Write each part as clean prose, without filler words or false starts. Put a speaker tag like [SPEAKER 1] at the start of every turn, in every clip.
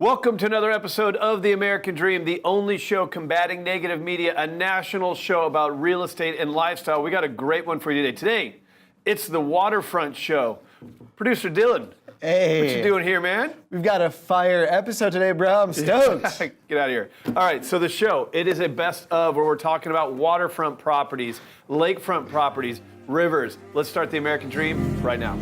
[SPEAKER 1] Welcome to another episode of The American Dream, the only show combating negative media, a national show about real estate and lifestyle. We got a great one for you today. Today, it's the Waterfront Show. Producer Dylan,
[SPEAKER 2] hey,
[SPEAKER 1] what you doing here, man?
[SPEAKER 2] We've got a fire episode today, bro. I'm stoked.
[SPEAKER 1] Get out of here. All right, so the show, it is a best of where we're talking about waterfront properties, lakefront properties, rivers. Let's start The American Dream right now.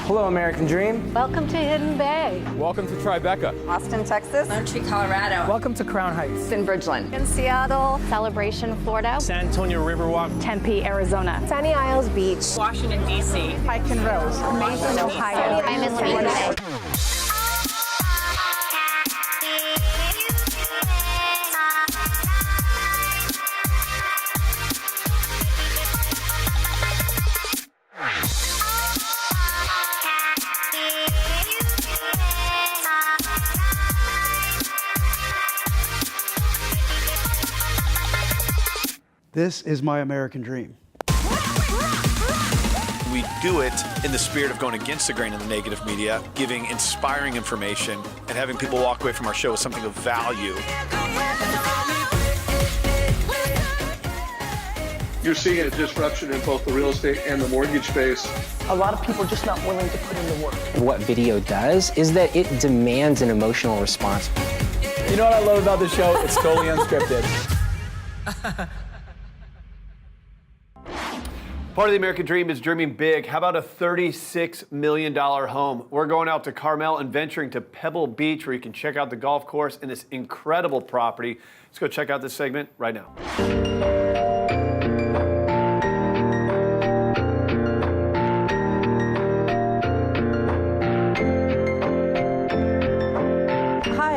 [SPEAKER 3] Hello, American Dream.
[SPEAKER 4] Welcome to Hidden Bay.
[SPEAKER 5] Welcome to Tribeca.
[SPEAKER 6] Austin, Texas.
[SPEAKER 7] Montreal, Colorado.
[SPEAKER 3] Welcome to Crown Heights.
[SPEAKER 6] In Bridgeland.
[SPEAKER 4] In Seattle. Celebration, Florida.
[SPEAKER 3] San Antonio Riverwalk.
[SPEAKER 4] Tempe, Arizona.
[SPEAKER 6] Sunny Isles Beach.
[SPEAKER 7] Washington, D.C.
[SPEAKER 6] Pike and Rose. Mason, Ohio.
[SPEAKER 4] I miss Winnipeg.
[SPEAKER 2] This is my American dream.
[SPEAKER 8] We do it in the spirit of going against the grain of the negative media, giving inspiring information, and having people walk away from our show with something of value.
[SPEAKER 9] You're seeing a disruption in both the real estate and the mortgage space.
[SPEAKER 10] A lot of people are just not willing to put in the work.
[SPEAKER 3] What video does is that it demands an emotional response.
[SPEAKER 5] You know what I love about the show? It's totally unscripted.
[SPEAKER 1] Part of the American Dream is dreaming big. How about a $36 million home? We're going out to Carmel and venturing to Pebble Beach where you can check out the golf course and this incredible property. Let's go check out this segment right now.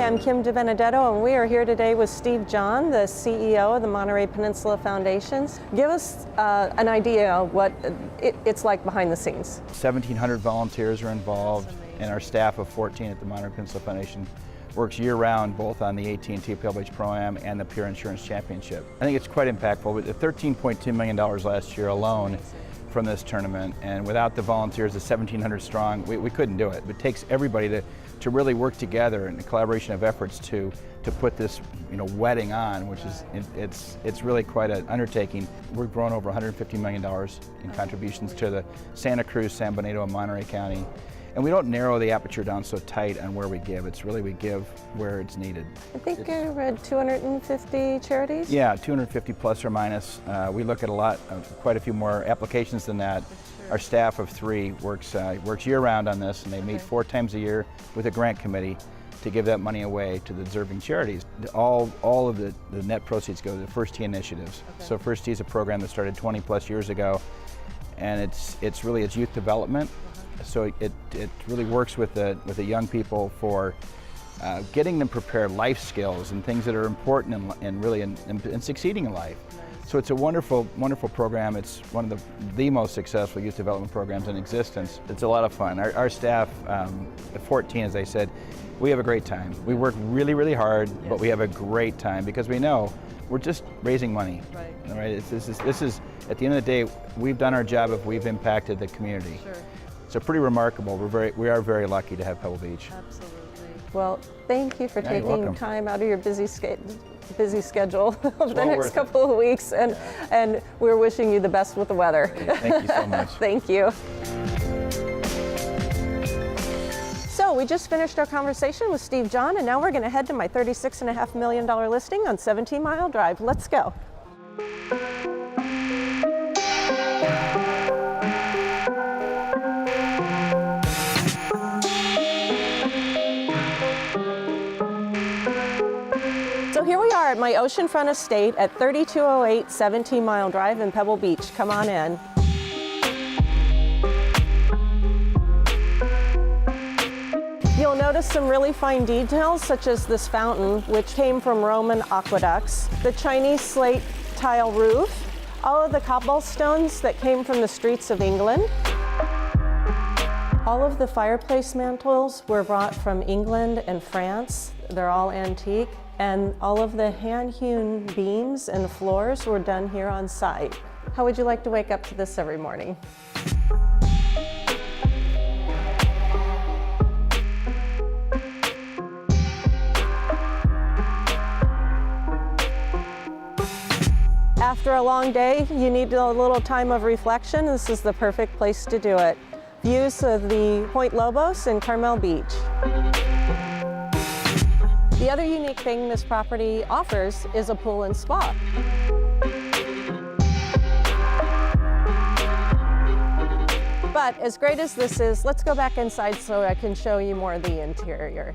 [SPEAKER 11] I'm Kim DeBenedetto, and we are here today with Steve John, the CEO of the Monterey Peninsula Foundations. Give us an idea of what it's like behind the scenes.
[SPEAKER 12] 1,700 volunteers are involved, and our staff of 14 at the Monterey Peninsula Foundation works year-round both on the AT&T Pebble Beach Pro-Am and the Pure Insurance Championship. I think it's quite impactful. With the $13.2 million last year alone from this tournament, and without the volunteers, the 1,700 strong, we couldn't do it. It takes everybody to really work together in a collaboration of efforts to put this wedding on, which is it's really quite an undertaking. We've grown over $150 million in contributions to the Santa Cruz, San Benito, and Monterey County. And we don't narrow the aperture down so tight on where we give. It's really we give where it's needed.
[SPEAKER 11] I think I read 250 charities?
[SPEAKER 12] Yeah, 250 plus or minus. We look at quite a few more applications than that. Our staff of 3 works year-round on this, and they meet 4 times a year with a grant committee to give that money away to the deserving charities. All of the net proceeds go to the First Tee initiatives. Okay. So First Tee is a program that started 20 plus years ago, and it's really youth development. So it really works with the young people for getting them prepared life skills and things that are important and really in succeeding in life. So it's a wonderful, wonderful program. It's one of the most successful youth development programs in existence. It's a lot of fun. Our staff, at 14, as I said, we have a great time. We work really, really hard, yes, but we have a great time because we know we're just raising money. Right. All right? This is, at the end of the day, we've done our job if we've impacted the community. Sure. So pretty remarkable. We are very lucky to have Pebble Beach.
[SPEAKER 11] Absolutely. Well, thank you for taking time out of your busy schedule over the next couple of weeks, and we're wishing you the best with the weather.
[SPEAKER 12] Thank you so much.
[SPEAKER 11] Thank you. So we just finished our conversation with Steve John, and now we're going to head to my $36.5 million listing on 17 Mile Drive. Let's go. So here we are at my oceanfront estate at 3208 17 Mile Drive in Pebble Beach. Come on in. You'll notice some really fine details, such as this fountain, which came from Roman aqueducts, the Chinese slate tile roof, all of the cobblestones that came from the streets of England. All of the fireplace mantles were brought from England and France. They're all antique. And all of the hand-hewn beams and floors were done here on site. How would you like to wake up to this every morning? After a long day, you need a little time of reflection. This is the perfect place to do it. Views of the Point Lobos and Carmel Beach. The other unique thing this property offers is a pool and spa. But as great as this is, let's go back inside so I can show you more of the interior.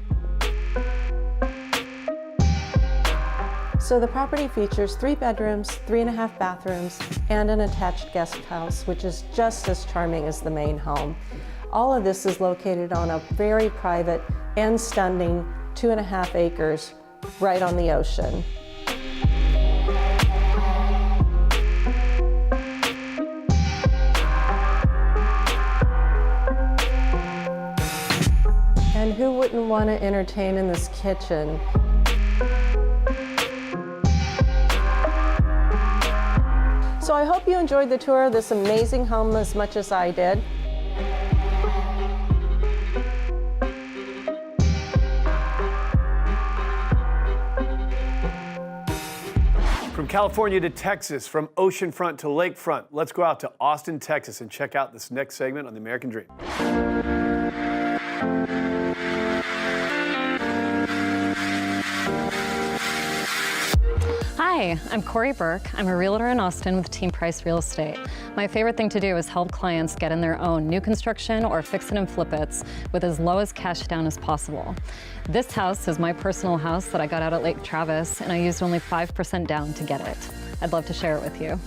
[SPEAKER 11] So the property features 3 bedrooms, 3.5 bathrooms, and an attached guest house, which is just as charming as the main home. All of this is located on a very private and stunning 2.5 acres right on the ocean. And who wouldn't want to entertain in this kitchen? So I hope you enjoyed the tour of this amazing home as much as I did.
[SPEAKER 1] From California to Texas, from oceanfront to lakefront, let's go out to Austin, Texas, and check out this next segment on the American Dream.
[SPEAKER 13] Hi, I'm Corey Burke. I'm a realtor in Austin with Team Price Real Estate. My favorite thing to do is help clients get in their own new construction or fix it and flip it with as low as cash down as possible. This house is my personal house that I got out at Lake Travis, and I used only 5% down to get it. I'd love to share it with you.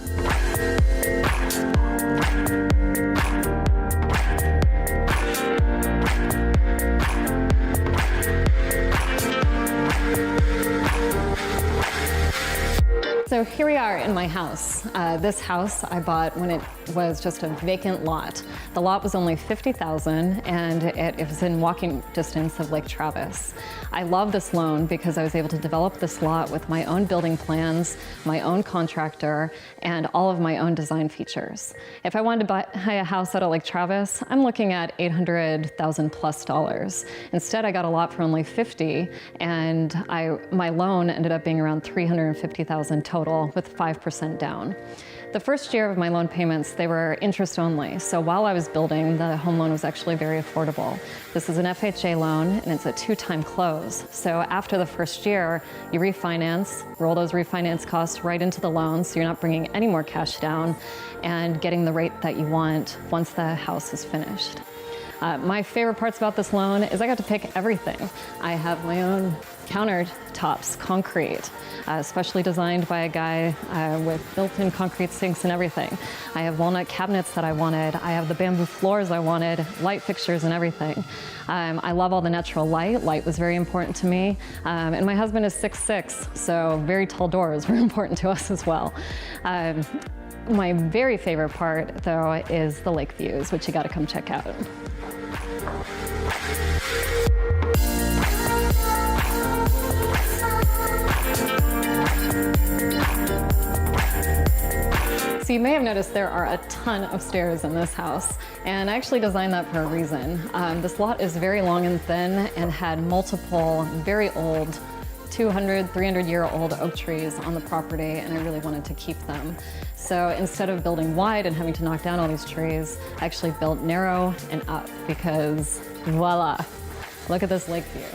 [SPEAKER 13] So here we are in my house. This house I bought when it was just a vacant lot. The lot was only $50,000 and it was in walking distance of Lake Travis. I love this loan because I was able to develop this lot with my own building plans, my own contractor, and all of my own design features. If I wanted to buy a house out of Lake Travis, I'm looking at $800,000 plus. Instead, I got a lot for only $50,000, and my loan ended up being around $350,000 total with 5% down. The first year of my loan payments, they were interest only. So while I was building, the home loan was actually very affordable. This is an FHA loan and it's a 2-time close. So after the first year, you refinance, roll those refinance costs right into the loan so you're not bringing any more cash down and getting the rate that you want once the house is finished. My favorite parts about this loan is I got to pick everything. I have my own countertops, concrete, specially designed by a guy with built-in concrete sinks and everything. I have walnut cabinets that I wanted. I have the bamboo floors I wanted, light fixtures and everything. I love all the natural light. Light was very important to me. And my husband is 6'6", so very tall doors were important to us as well. My very favorite part, though, is the lake views, which you got to come check out. So you may have noticed there are a ton of stairs in this house, and I actually designed that for a reason. This lot is very long and thin and had multiple very old 200, 300-year-old oak trees on the property, and I really wanted to keep them. So instead of building wide and having to knock down all these trees, I actually built narrow and up because voila, look at this lake view.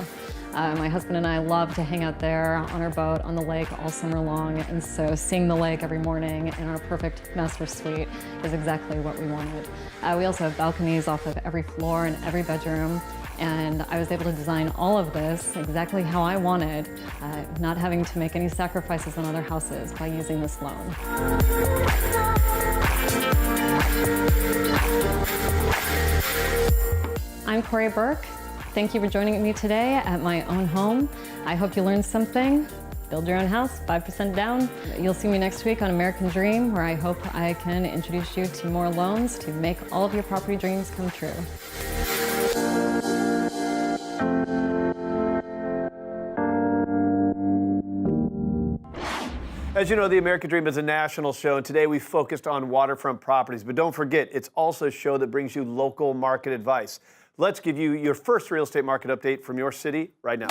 [SPEAKER 13] My husband and I love to hang out there on our boat on the lake all summer long, and so seeing the lake every morning in our perfect master suite is exactly what we wanted. We also have balconies off of every floor and every bedroom, and I was able to design all of this exactly how I wanted, not having to make any sacrifices on other houses by using this loan. I'm Corey Burke. Thank you for joining me today at my own home. I hope you learned something. Build your own house, 5% down. You'll see me next week on American Dream, where I hope I can introduce you to more loans to make all of your property dreams come true.
[SPEAKER 1] As you know, the American Dream is a national show, and today we focused on waterfront properties. But don't forget, it's also a show that brings you local market advice. Let's give you your first real estate market update from your city right now.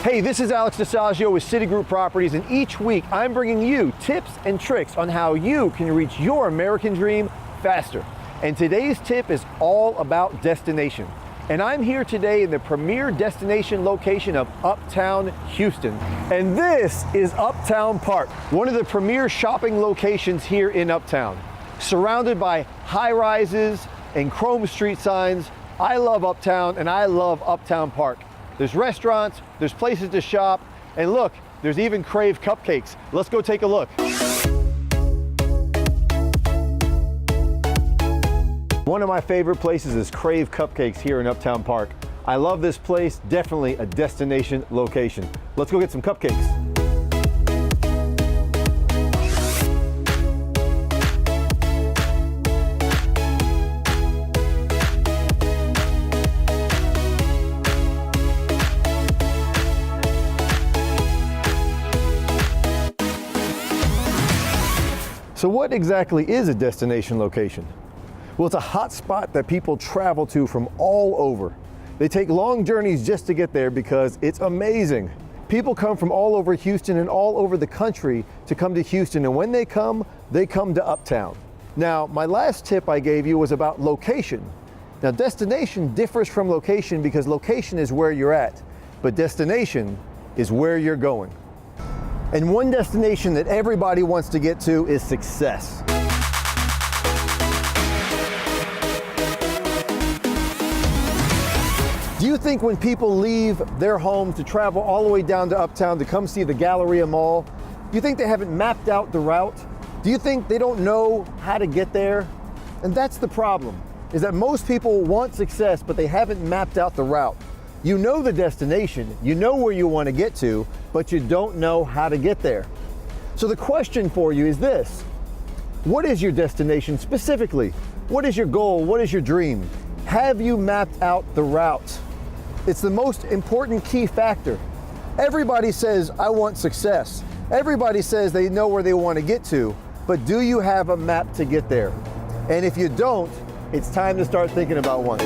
[SPEAKER 14] Hey, this is Alex DiSaggio with Citigroup Properties, and each week I'm bringing you tips and tricks on how you can reach your American dream faster. And today's tip is all about destination. And I'm here today in the premier destination location of Uptown Houston. And this is Uptown Park, one of the premier shopping locations here in Uptown. Surrounded by high-rises and chrome street signs, I love Uptown and I love Uptown Park. There's restaurants, there's places to shop, and look, there's even Crave cupcakes. Let's go take a look. One of my favorite places is Crave Cupcakes here in Uptown Park. I love this place, definitely a destination location. Let's go get some cupcakes. So what exactly is a destination location? Well, it's a hot spot that people travel to from all over. They take long journeys just to get there because it's amazing. People come from all over Houston and all over the country to come to Houston, and when they come to Uptown. Now, my last tip I gave you was about location. Now, destination differs from location because location is where you're at, but destination is where you're going. And one destination that everybody wants to get to is success. Do you think when people leave their home to travel all the way down to Uptown to come see the Galleria Mall, do you think they haven't mapped out the route? Do you think they don't know how to get there? And that's the problem, is that most people want success, but they haven't mapped out the route. You know the destination, you know where you want to get to, but you don't know how to get there. So the question for you is this: what is your destination specifically? What is your goal? What is your dream? Have you mapped out the route? It's the most important key factor. Everybody says, I want success. Everybody says they know where they want to get to, but do you have a map to get there? And if you don't, it's time to start thinking about one.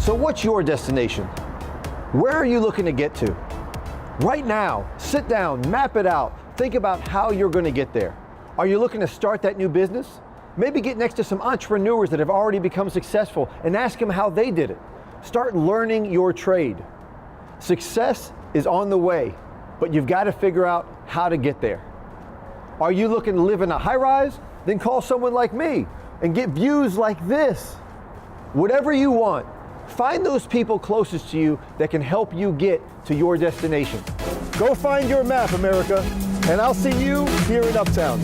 [SPEAKER 14] So what's your destination? Where are you looking to get to? Right now, sit down, map it out. Think about how you're going to get there. Are you looking to start that new business? Maybe get next to some entrepreneurs that have already become successful and ask them how they did it. Start learning your trade. Success is on the way, but you've got to figure out how to get there. Are you looking to live in a high-rise? Then call someone like me and get views like this. Whatever you want, find those people closest to you that can help you get to your destination. Go find your map, America, and I'll see you here in Uptown.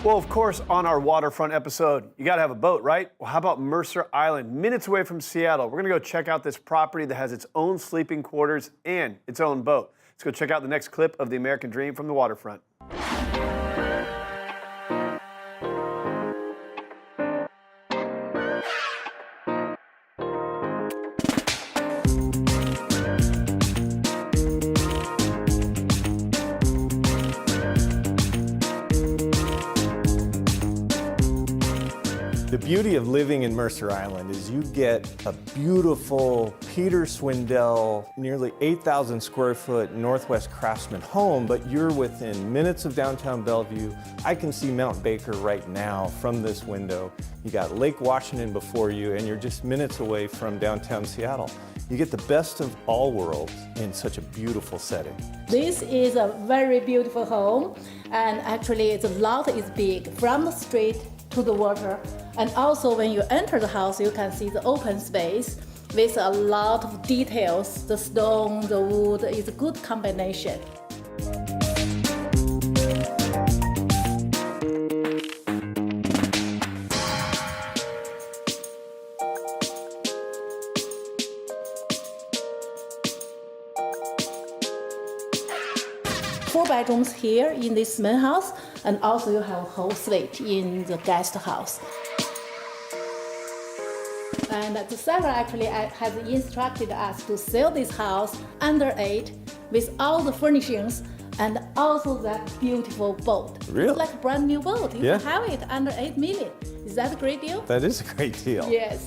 [SPEAKER 1] Well, of course, on our waterfront episode, you got to have a boat, right? Well, how about Mercer Island, minutes away from Seattle? We're going to go check out this property that has its own sleeping quarters and its own boat. Let's go check out the next clip of the American Dream from the waterfront.
[SPEAKER 15] The beauty of living in Mercer Island is you get a beautiful Peter Swindell, nearly 8,000 square foot Northwest Craftsman home, but you're within minutes of downtown Bellevue. I can see Mount Baker right now from this window. You got Lake Washington before you, and you're just minutes away from downtown Seattle. You get the best of all worlds in such a beautiful setting.
[SPEAKER 16] This is a very beautiful home, and actually the lot is big from the street to the water. And also when you enter the house, you can see the open space with a lot of details. The stone, the wood is a good combination. Four bedrooms here in this main house. and also you have a whole suite in the guest house. And the seller actually has instructed us to sell this house under 8 with all the furnishings and also that beautiful boat.
[SPEAKER 15] Really?
[SPEAKER 16] It's like a brand new boat. You
[SPEAKER 15] Yeah.
[SPEAKER 16] can have it under 8 million. Is that a great deal?
[SPEAKER 15] That is a great deal.
[SPEAKER 16] Yes.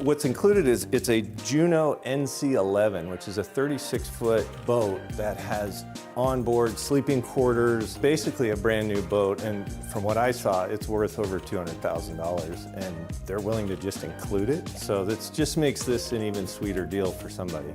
[SPEAKER 15] What's included is it's a Juno NC-11, which is a 36-foot boat that has onboard sleeping quarters, basically a brand new boat. And from what I saw, it's worth over $200,000, and they're willing to just include it. So that just makes this an even sweeter deal for somebody.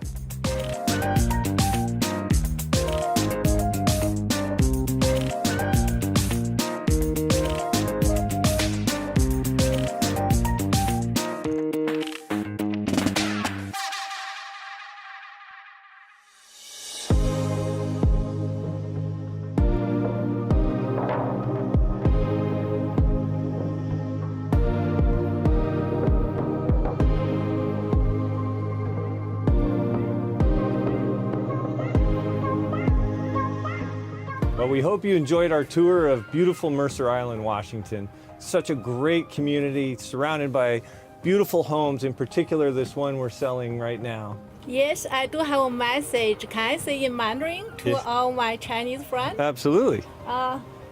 [SPEAKER 15] Well, we hope you enjoyed our tour of beautiful Mercer Island, Washington. Such a great community surrounded by beautiful homes, in particular this one we're selling right now.
[SPEAKER 16] Yes, I do have a message. Can I say in Mandarin to
[SPEAKER 15] Yes.
[SPEAKER 16] all my Chinese friends?
[SPEAKER 15] Absolutely.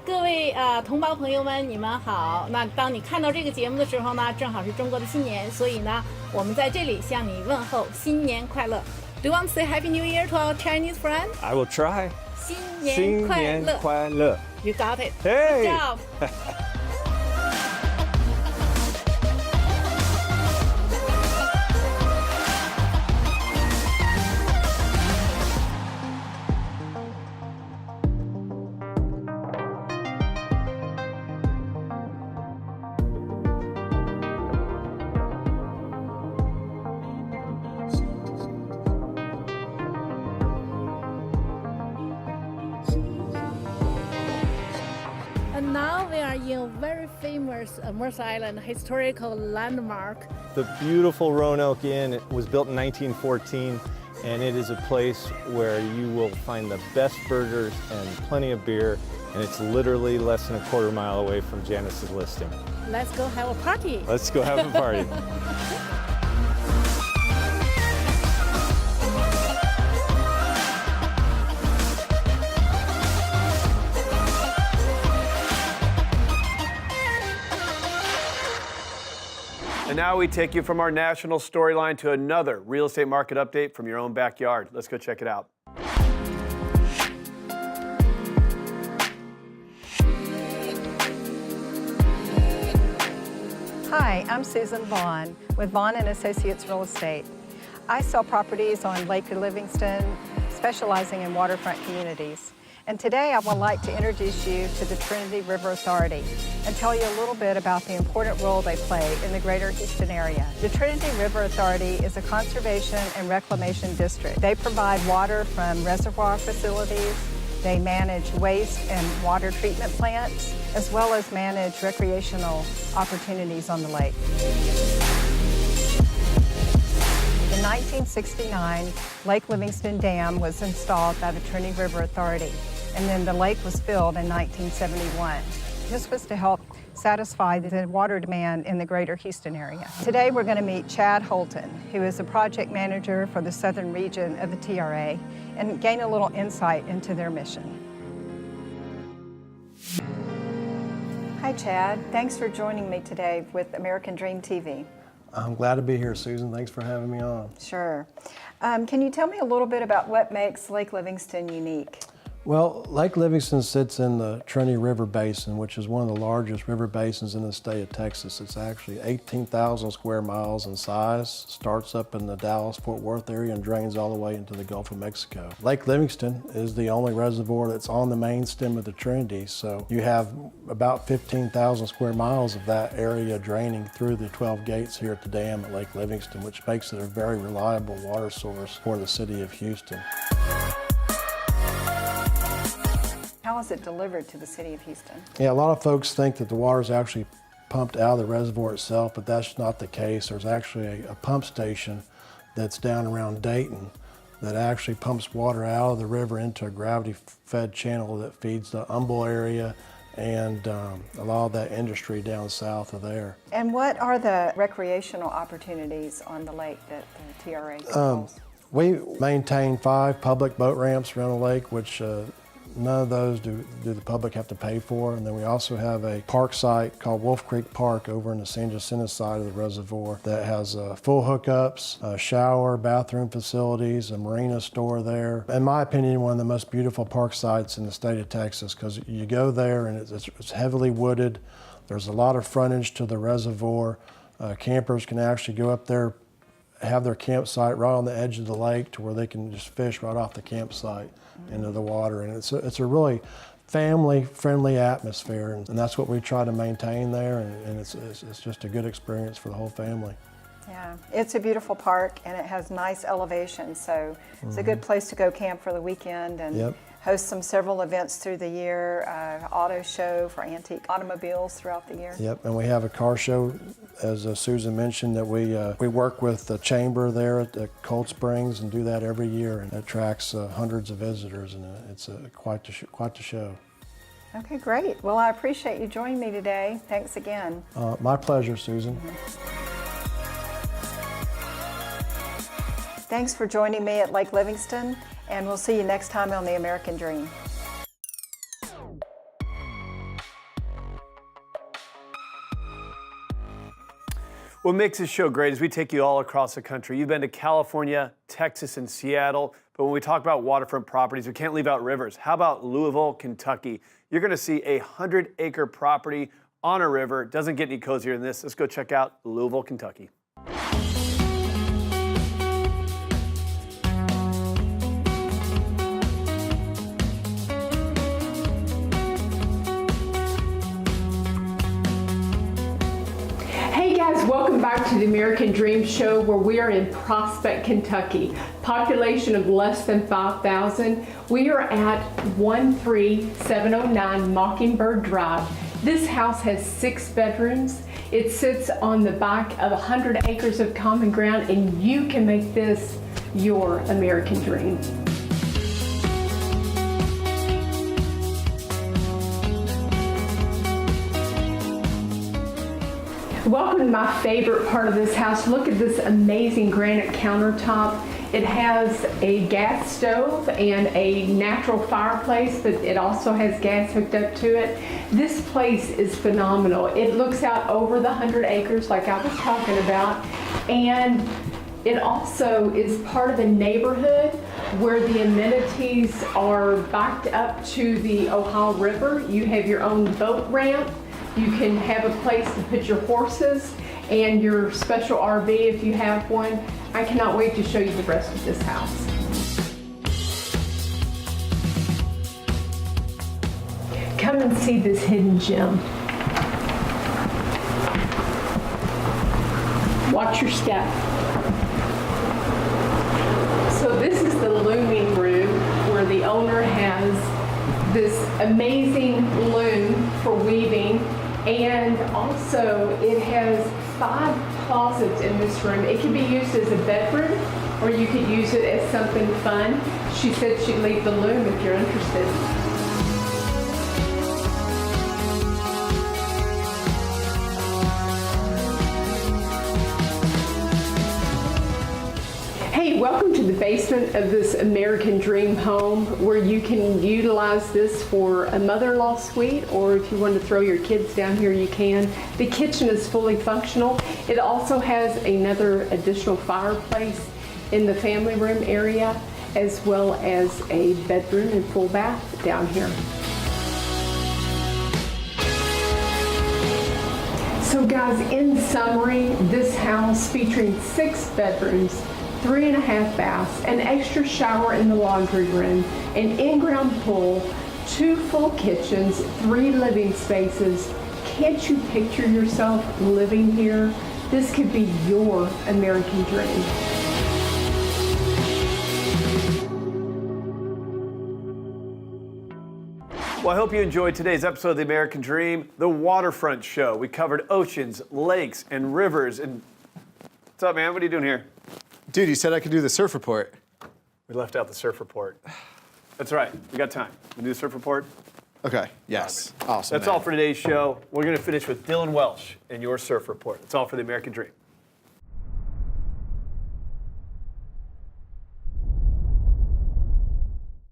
[SPEAKER 16] 各位同胞朋友们，你们好。那当你看到这个节目的时候呢，正好是中国的新年，所以呢，我们在这里向你问候新年快乐。Do you want to say Happy New Year to our Chinese friends?
[SPEAKER 15] I will try.
[SPEAKER 16] 新年快乐。
[SPEAKER 15] 快乐。
[SPEAKER 16] You got it.
[SPEAKER 15] Hey.
[SPEAKER 16] Good job. And now we are in a very famous Mercer Island historical landmark.
[SPEAKER 15] The beautiful Roanoke Inn was built in 1914, and it is a place where you will find the best burgers and plenty of beer, and it's literally less than a quarter mile away from Janice's listing.
[SPEAKER 16] Let's go have a party.
[SPEAKER 15] Let's go have a party.
[SPEAKER 1] And now we take you from our national storyline to another real estate market update from your own backyard. Let's go check it out.
[SPEAKER 6] Hi, I'm Susan Vaughan with Vaughan & Associates Real Estate. I sell properties on Lake Livingston, specializing in waterfront communities. And today I would like to introduce you to the Trinity River Authority and tell you a little bit about the important role they play in the greater Houston area. The Trinity River Authority is a conservation and reclamation district. They provide water from reservoir facilities. They manage waste and water treatment plants, as well as manage recreational opportunities on the lake. In 1969, Lake Livingston Dam was installed by the Trinity River Authority, and then the lake was filled in 1971. This was to help satisfy the water demand in the greater Houston area. Today we're going to meet Chad Holton, who is a project manager for the southern region of the TRA, and gain a little insight into their mission. Hi Chad, thanks for joining me today with American Dream TV.
[SPEAKER 17] I'm glad to be here, Susan. Thanks for having me on.
[SPEAKER 6] Sure. Can you tell me a little bit about what makes Lake Livingston unique?
[SPEAKER 17] Well, Lake Livingston sits in the Trinity River Basin, which is one of the largest river basins in the state of Texas. It's actually 18,000 square miles in size, starts up in the Dallas-Fort Worth area and drains all the way into the Gulf of Mexico. Lake Livingston is the only reservoir that's on the main stem of the Trinity, so you have about 15,000 square miles of that area draining through the 12 gates here at the dam at Lake Livingston, which makes it a very reliable water source for the city of Houston.
[SPEAKER 6] How is it delivered to the city of Houston?
[SPEAKER 17] Yeah, a lot of folks think that the water is actually pumped out of the reservoir itself, but that's not the case. There's actually a pump station that's down around Dayton that actually pumps water out of the river into a gravity-fed channel that feeds the Humble area and a lot of that industry down south of there.
[SPEAKER 6] And what are the recreational opportunities on the lake that the TRA controls?
[SPEAKER 17] We maintain 5 public boat ramps around the lake, which none of those do the public have to pay for. And then we also have a park site called Wolf Creek Park over in the San Jacinto side of the reservoir that has full hookups, a shower, bathroom facilities, a marina store there. In my opinion, one of the most beautiful park sites in the state of Texas, because you go there and it's heavily wooded. There's a lot of frontage to the reservoir. Campers can actually go up there, have their campsite right on the edge of the lake to where they can just fish right off the campsite into the water. And it's a really family-friendly atmosphere, and that's what we try to maintain there, and it's just a good experience for the whole family.
[SPEAKER 6] Yeah, it's a beautiful park, and it has nice elevation, so it's a good place to go camp for the weekend and host several events through the year, auto show for antique automobiles throughout the year.
[SPEAKER 17] Yep, and we have a car show, as Susan mentioned, that we work with the chamber there at Cold Springs and do that every year, and it attracts hundreds of visitors, and it's quite the show.
[SPEAKER 6] Okay, great. Well, I appreciate you joining me today. Thanks again.
[SPEAKER 17] My pleasure, Susan.
[SPEAKER 6] Thanks for joining me at Lake Livingston, and we'll see you next time on The American Dream.
[SPEAKER 1] What makes this show great is we take you all across the country. You've been to California, Texas, and Seattle, but when we talk about waterfront properties, we can't leave out rivers. How about Louisville, Kentucky? You're gonna see a 100-acre property on a river. Doesn't get any cozier than this. Let's go check out Louisville, Kentucky.
[SPEAKER 18] Welcome back to the American Dream Show, where we are in Prospect, Kentucky. Population of less than 5,000. We are at 13709 Mockingbird Drive. This house has 6 bedrooms. It sits on the back of 100 acres of common ground, and you can make this your American dream. Welcome to my favorite part of this house. Look at this amazing granite countertop. It has a gas stove and a natural fireplace, but it also has gas hooked up to it. This place is phenomenal. It looks out over the 100 acres like I was talking about, and it also is part of a neighborhood where the amenities are backed up to the Ohio River. You have your own boat ramp. You can have a place to put your horses and your special RV if you have one. I cannot wait to show you the rest of this house. Come and see this hidden gem. Watch your step. So this is the looming room where the owner has this amazing loom for weaving. And also it has 5 closets in this room. It can be used as a bedroom, or you could use it as something fun. She said she'd leave the loom if you're interested. Hey, welcome to the basement of this American Dream home, where you can utilize this for a mother-in-law suite, or if you want to throw your kids down here, you can. The kitchen is fully functional. It also has another additional fireplace in the family room area, as well as a bedroom and full bath down here. So guys, in summary, this house featuring 6 bedrooms, 3.5 baths, an extra shower in the laundry room, an in-ground pool, 2 full kitchens, 3 living spaces. Can't you picture yourself living here? This could be your American dream.
[SPEAKER 1] Well, I hope you enjoyed today's episode of The American Dream, the Waterfront Show. We covered oceans, lakes, and rivers. And what's up, man? What are you doing here?
[SPEAKER 2] Dude, you said I could do the surf report.
[SPEAKER 1] We left out the surf report. That's right. We got time. We do the surf report?
[SPEAKER 2] Okay, yes. Awesome.
[SPEAKER 1] That's all for today's show. We're going to finish with Dylan Welsh and your surf report. That's all for the American Dream.